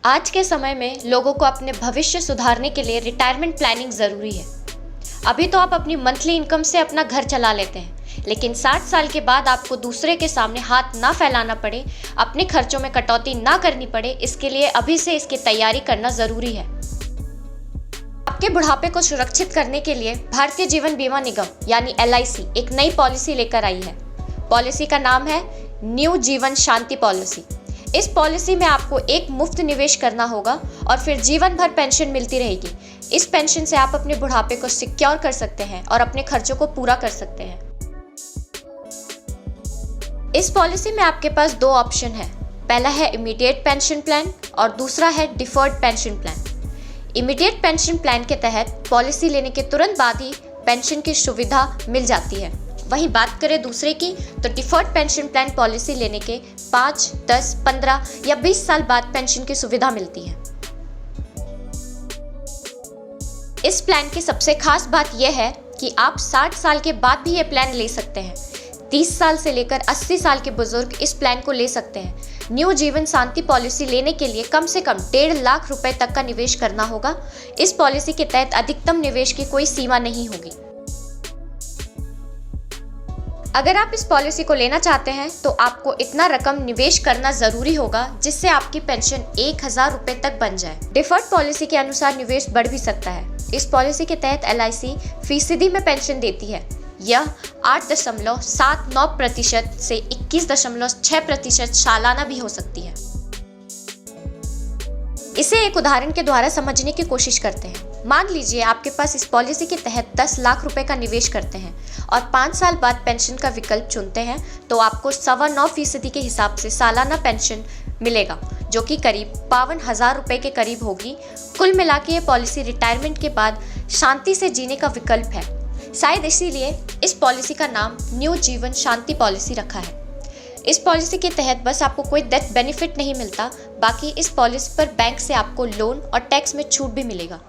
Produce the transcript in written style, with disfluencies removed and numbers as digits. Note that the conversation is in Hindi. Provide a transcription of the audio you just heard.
आज के समय में लोगों को अपने भविष्य सुधारने के लिए रिटायरमेंट प्लानिंग ज़रूरी है। अभी तो आप अपनी मंथली इनकम से अपना घर चला लेते हैं, लेकिन 60 साल के बाद आपको दूसरे के सामने हाथ ना फैलाना पड़े, अपने खर्चों में कटौती ना करनी पड़े, इसके लिए अभी से इसकी तैयारी करना ज़रूरी है। आपके बुढ़ापे को सुरक्षित करने के लिए भारतीय जीवन बीमा निगम यानी LIC एक नई पॉलिसी लेकर आई है। पॉलिसी का नाम है न्यू जीवन शांति पॉलिसी। इस पॉलिसी में आपको एक मुफ्त निवेश करना होगा और फिर जीवन भर पेंशन मिलती रहेगी। इस पेंशन से आप अपने बुढ़ापे को सिक्योर कर सकते हैं और अपने खर्चों को पूरा कर सकते हैं। इस पॉलिसी में आपके पास दो ऑप्शन है। पहला है इमीडिएट पेंशन प्लान और दूसरा है deferred pension plan. Immediate pension plan के तहत पॉलिसी लेने के तुरंत बाद ही पेंशन की सुविधा मिल जाती है। वहीं बात करें दूसरे की, तो डिफर्ड पेंशन प्लान पॉलिसी लेने के 5, 10, 15 या 20 साल बाद पेंशन की सुविधा मिलती है। इस प्लान की सबसे खास बात यह है कि आप 60 साल के बाद भी ये प्लान ले सकते हैं। 30 साल से लेकर 80 साल के बुजुर्ग इस प्लान को ले सकते हैं। न्यू जीवन शांति पॉलिसी लेने के लिए कम से कम 1.5 लाख रुपए तक का निवेश करना होगा। इस पॉलिसी के तहत अधिकतम निवेश की कोई सीमा नहीं होगी। अगर आप इस पॉलिसी को लेना चाहते हैं तो आपको इतना रकम निवेश करना जरूरी होगा जिससे आपकी पेंशन 1000 रुपए तक बन जाए। डिफर्ड पॉलिसी के अनुसार निवेश बढ़ भी सकता है। इस पॉलिसी के तहत LIC फीसदी में पेंशन देती है। यह 8.79% से 21.6% सालाना भी हो सकती है। इसे एक उदाहरण के द्वारा समझने की कोशिश करते हैं। मान लीजिए आपके पास इस पॉलिसी के तहत 10 लाख रुपए का निवेश करते हैं और 5 साल बाद पेंशन का विकल्प चुनते हैं, तो आपको 9.25% के हिसाब से सालाना पेंशन मिलेगा, जो कि करीब 52,000 रुपए के करीब होगी। कुल मिला के ये पॉलिसी रिटायरमेंट के बाद शांति से जीने का विकल्प है। शायद इसीलिए इस पॉलिसी का नाम न्यू जीवन शांति पॉलिसी रखा है। इस पॉलिसी के तहत बस आपको कोई डेथ बेनिफिट नहीं मिलता, बाकी इस पॉलिसी पर बैंक से आपको लोन और टैक्स में छूट भी मिलेगा।